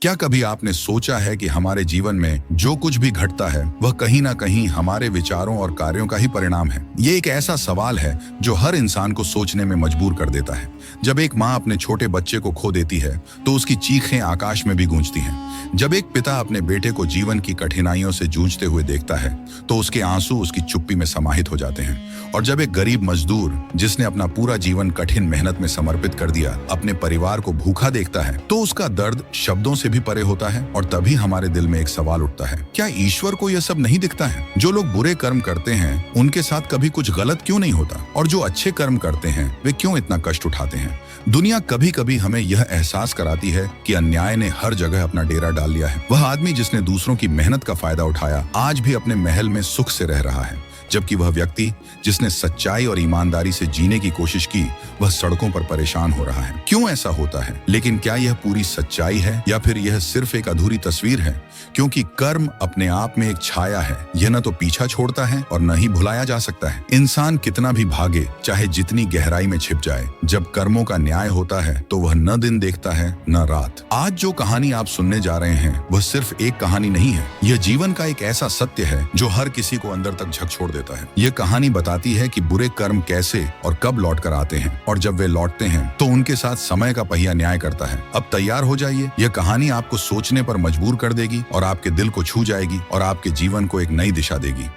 क्या कभी आपने सोचा है कि हमारे जीवन में जो कुछ भी घटता है वह कहीं ना कहीं हमारे विचारों और कार्यों का ही परिणाम है? ये एक ऐसा सवाल है जो हर इंसान को सोचने में मजबूर कर देता है। जब एक माँ अपने छोटे बच्चे को खो देती है तो उसकी चीखें आकाश में भी गूंजती हैं। जब एक पिता अपने बेटे को जीवन की कठिनाइयों से जूझते हुए देखता है तो उसके आंसू उसकी चुप्पी में समाहित हो जाते हैं। और जब एक गरीब मजदूर जिसने अपना पूरा जीवन कठिन मेहनत में समर्पित कर दिया अपने परिवार को भूखा देखता है तो उसका दर्द शब्दों से भी परे होता है। और तभी हमारे दिल में एक सवाल उठता है, क्या ईश्वर को यह सब नहीं दिखता है? जो लोग बुरे कर्म करते हैं उनके साथ कभी कुछ गलत क्यों नहीं होता? और जो अच्छे कर्म करते हैं वे क्यों इतना कष्ट उठाते हैं? दुनिया कभी कभी हमें यह एहसास कराती है कि अन्याय ने हर जगह अपना डेरा डाल लिया है। वह आदमी जिसने दूसरों की मेहनत का फायदा उठाया आज भी अपने महल में सुख से रह रहा है, जबकि वह व्यक्ति जिसने सच्चाई और ईमानदारी से जीने की कोशिश की वह सड़कों पर परेशान हो रहा है। क्यों ऐसा होता है? लेकिन क्या यह पूरी सच्चाई है या फिर यह सिर्फ एक अधूरी तस्वीर है? क्योंकि कर्म अपने आप में एक छाया है, यह न तो पीछा छोड़ता है और न ही भुलाया जा सकता है। इंसान कितना भी भागे, चाहे जितनी गहराई में छिप जाए, जब कर्मों का न्याय होता है तो वह न दिन देखता है न रात। आज जो कहानी आप सुनने जा रहे हैं वह सिर्फ एक कहानी नहीं है, यह जीवन का एक ऐसा सत्य है जो हर किसी को अंदर तक झकझोर देता है। यह कहानी बताती है कि बुरे कर्म कैसे और कब लौट कर आते हैं, और जब वे लौटते हैं तो उनके साथ समय का पहिया न्याय करता है। अब तैयार हो जाइए, यह कहानी आपको सोचने पर मजबूर कर देगी और आपके दिल को छू जाएगी और आपके जीवन को एक नई दिशा देगी।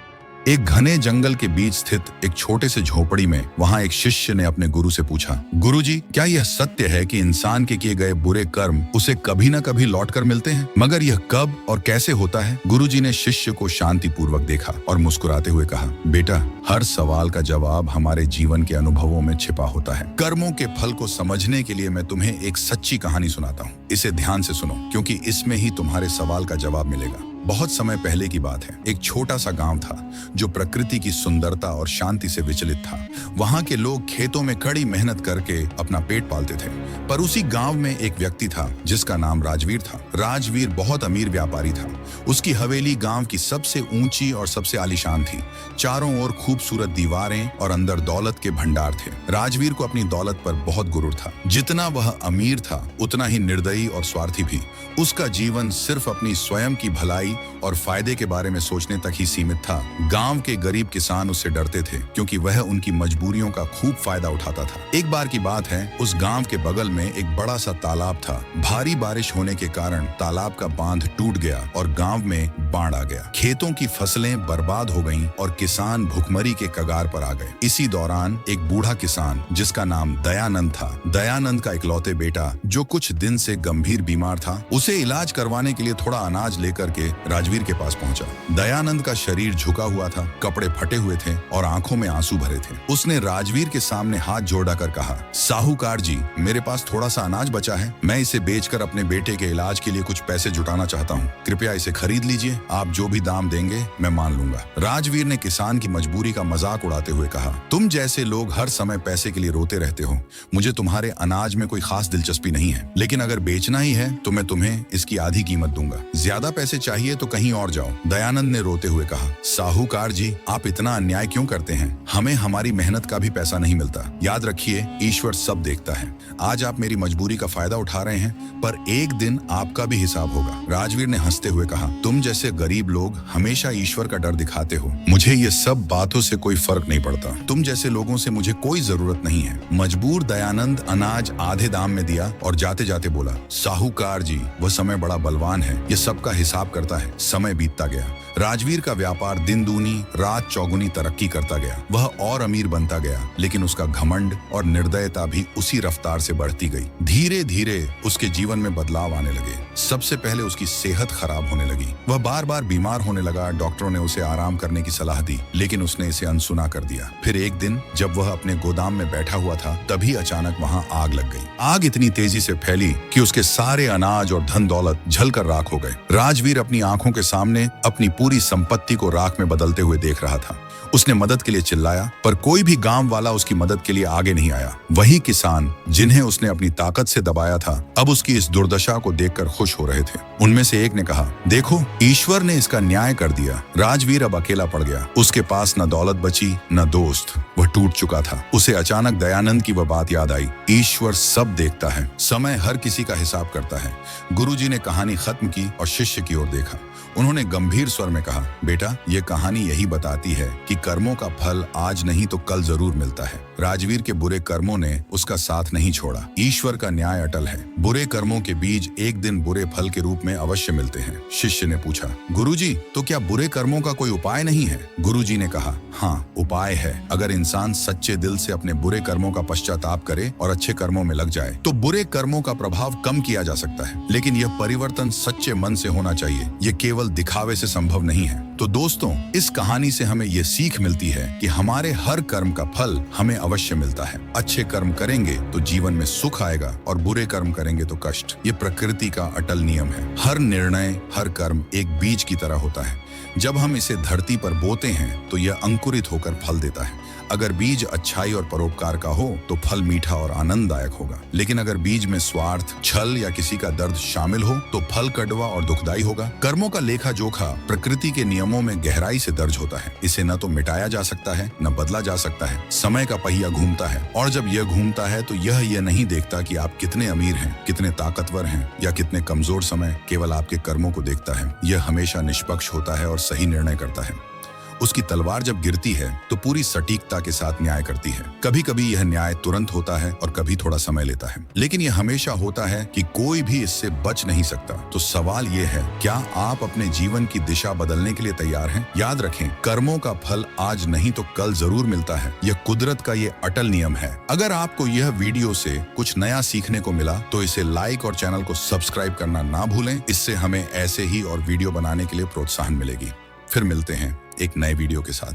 एक घने जंगल के बीच स्थित एक छोटे से झोपड़ी में वहां एक शिष्य ने अपने गुरु से पूछा, गुरुजी, क्या यह सत्य है कि इंसान के किए गए बुरे कर्म उसे कभी न कभी लौटकर मिलते हैं? मगर यह कब और कैसे होता है? गुरुजी ने शिष्य को शांतिपूर्वक देखा और मुस्कुराते हुए कहा, बेटा, हर सवाल का जवाब हमारे जीवन के अनुभवों में छिपा होता है। कर्मों के फल को समझने के लिए मैं तुम्हें एक सच्ची कहानी सुनाता हूँ। इसे ध्यान से सुनो, क्योंकि इसमें ही तुम्हारे सवाल का जवाब मिलेगा। बहुत समय पहले की बात है। एक छोटा सा गांव था जो प्रकृति की सुंदरता और शांति से विचलित था। वहां के लोग खेतों में कड़ी मेहनत करके अपना पेट पालते थे। पर उसी गांव में एक व्यक्ति था जिसका नाम राजवीर था। राजवीर बहुत अमीर व्यापारी था। उसकी हवेली गांव की सबसे ऊंची और सबसे आलीशान थी। चारों ओर खूबसूरत दीवारें और अंदर दौलत के भंडार थे। राजवीर को अपनी दौलत पर बहुत गुरूर था। जितना वह अमीर था उतना ही निर्दयी और स्वार्थी भी। उसका जीवन सिर्फ अपनी स्वयं की भलाई और फायदे के बारे में सोचने तक ही सीमित था। गांव के गरीब किसान उससे डरते थे क्योंकि वह उनकी मजबूरियों का खूब फायदा उठाता था। एक बार की बात है, उस गांव के बगल में एक बड़ा सा तालाब था। भारी बारिश होने के कारण तालाब का बांध टूट गया और गांव में बाढ़ आ गया। खेतों की फसलें बर्बाद हो गईं और किसान भुखमरी के कगार पर आ गए। इसी दौरान एक बूढ़ा किसान जिसका नाम दयानंद था, दयानंद का इकलौते बेटा जो कुछ दिन से गंभीर बीमार था, उसे इलाज करवाने के लिए थोड़ा अनाज लेकर के राजवीर के पास पहुंचा। दयानंद का शरीर झुका हुआ था, कपड़े फटे हुए थे और आंखों में आंसू भरे थे। उसने राजवीर के सामने हाथ जोड़कर कहा, साहूकार जी, मेरे पास थोड़ा सा अनाज बचा है। मैं इसे बेचकर अपने बेटे के इलाज के लिए कुछ पैसे जुटाना चाहता हूँ। कृपया इसे खरीद लीजिए। आप जो भी दाम देंगे मैं मान लूंगा। राजवीर ने किसान की मजबूरी का मजाक उड़ाते हुए कहा, तुम जैसे लोग हर समय पैसे के लिए रोते रहते हो। मुझे तुम्हारे अनाज में कोई खास दिलचस्पी नहीं है, लेकिन अगर बेचना ही है तो मैं तुम्हें इसकी आधी कीमत दूंगा। ज्यादा पैसे चाहिए तो कहीं और जाओ। दयानंद ने रोते हुए कहा, साहूकार जी, आप इतना अन्याय क्यों करते हैं? हमें हमारी मेहनत का भी पैसा नहीं मिलता। याद रखिए, ईश्वर सब देखता है। आज आप मेरी मजबूरी का फायदा उठा रहे हैं, पर एक दिन आपका भी हिसाब होगा। राजवीर ने हंसते हुए कहा, तुम जैसे गरीब लोग हमेशा ईश्वर का डर दिखाते हो। मुझे ये सब बातों से कोई फर्क नहीं पड़ता। तुम जैसे लोगों से मुझे कोई जरूरत नहीं है। मजबूर दयानंद अनाज आधे दाम में दिया और जाते जाते बोला, साहूकार जी, वह समय बड़ा बलवान है, ये सबका हिसाब करता है। समय बीतता गया। राजवीर का व्यापार दिन दूनी रात चौगुनी तरक्की करता गया। वह और अमीर बनता गया, लेकिन उसका घमंड और निर्दयता भी उसी रफ्तार से बढ़ती गई। धीरे धीरे उसके जीवन में बदलाव आने लगे। सबसे पहले उसकी सेहत खराब होने लगी। वह बार बार बीमार होने लगा। डॉक्टरों ने उसे आराम करने की सलाह दी, लेकिन उसने इसे अनसुना कर दिया। फिर एक दिन जब वह अपने गोदाम में बैठा हुआ था, तभी अचानक वहां आग लग गई। आग इतनी तेजी से फैली कि उसके सारे अनाज और धन दौलत जलकर राख हो गए। राजवीर अपनी आंखों के सामने अपनी पूरी संपत्ति को राख में बदलते हुए देख रहा था। उसने मदद के लिए चिल्लाया, पर कोई भी गांव वाला उसकी मदद के लिए आगे नहीं आया। वही किसान जिन्हें उसने अपनी ताकत से दबाया था, अब उसकी इस दुर्दशा को देखकर खुश हो रहे थे। उनमें से एक ने कहा, देखो, ईश्वर ने इसका न्याय कर दिया। राजवीर अब अकेला पड़ गया। उसके पास न दौलत बची न दोस्त। वह टूट चुका था। उसे अचानक दयानंद की वह बात याद आई, ईश्वर सब देखता है, समय हर किसी का हिसाब करता है। गुरुजी ने कहानी खत्म की और शिष्य की ओर देखा। उन्होंने गंभीर स्वर में कहा, बेटा, ये कहानी यही बताती है कि कर्मों का फल आज नहीं तो कल जरूर मिलता है। राजवीर के बुरे कर्मों ने उसका साथ नहीं छोड़ा। ईश्वर का न्याय अटल है। बुरे कर्मों के बीज एक दिन बुरे फल के रूप में अवश्य मिलते हैं। शिष्य ने पूछा, गुरुजी, तो क्या बुरे कर्मों का कोई उपाय नहीं है? गुरुजी ने कहा, हाँ, उपाय है। अगर इंसान सच्चे दिल से अपने बुरे कर्मों का पश्चाताप करे और अच्छे कर्मों में लग जाए तो बुरे कर्मों का प्रभाव कम किया जा सकता है। लेकिन यह परिवर्तन सच्चे मन से होना चाहिए। ये केवल दिखावे से संभव नहीं है। तो दोस्तों, इस कहानी से हमें ये सीख मिलती है कि हमारे हर कर्म का फल हमें अवश्य मिलता है। अच्छे कर्म करेंगे तो जीवन में सुख आएगा और बुरे कर्म करेंगे तो कष्ट। ये प्रकृति का अटल नियम है। हर निर्णय, हर कर्म एक बीज की तरह होता है। जब हम इसे धरती पर बोते हैं तो यह अंकुरित होकर फल देता है। अगर बीज अच्छाई और परोपकार का हो तो फल मीठा और आनंददायक होगा। लेकिन अगर बीज में स्वार्थ, छल या किसी का दर्द शामिल हो तो फल कड़वा और दुखदाई होगा। कर्मों का लेखा जोखा प्रकृति के नियमों में गहराई से दर्ज होता है। इसे न तो मिटाया जा सकता है, न बदला जा सकता है। समय का पहिया घूमता है और जब यह घूमता है तो यह नहीं देखता कि आप कितने अमीर हैं, कितने ताकतवर हैं या कितने कमजोर। समय केवल आपके कर्मों को देखता है। यह हमेशा निष्पक्ष होता है और सही निर्णय करता है। उसकी तलवार जब गिरती है तो पूरी सटीकता के साथ न्याय करती है। कभी कभी यह न्याय तुरंत होता है और कभी थोड़ा समय लेता है, लेकिन यह हमेशा होता है कि कोई भी इससे बच नहीं सकता। तो सवाल यह है, क्या आप अपने जीवन की दिशा बदलने के लिए तैयार हैं? याद रखें, कर्मों का फल आज नहीं तो कल जरूर मिलता है। यह कुदरत का ये अटल नियम है। अगर आपको यह वीडियो से कुछ नया सीखने को मिला तो इसे लाइक और चैनल को सब्सक्राइब करना ना भूलें। इससे हमें ऐसे ही और वीडियो बनाने के लिए प्रोत्साहन मिलेगी। फिर मिलते हैं एक नए वीडियो के साथ।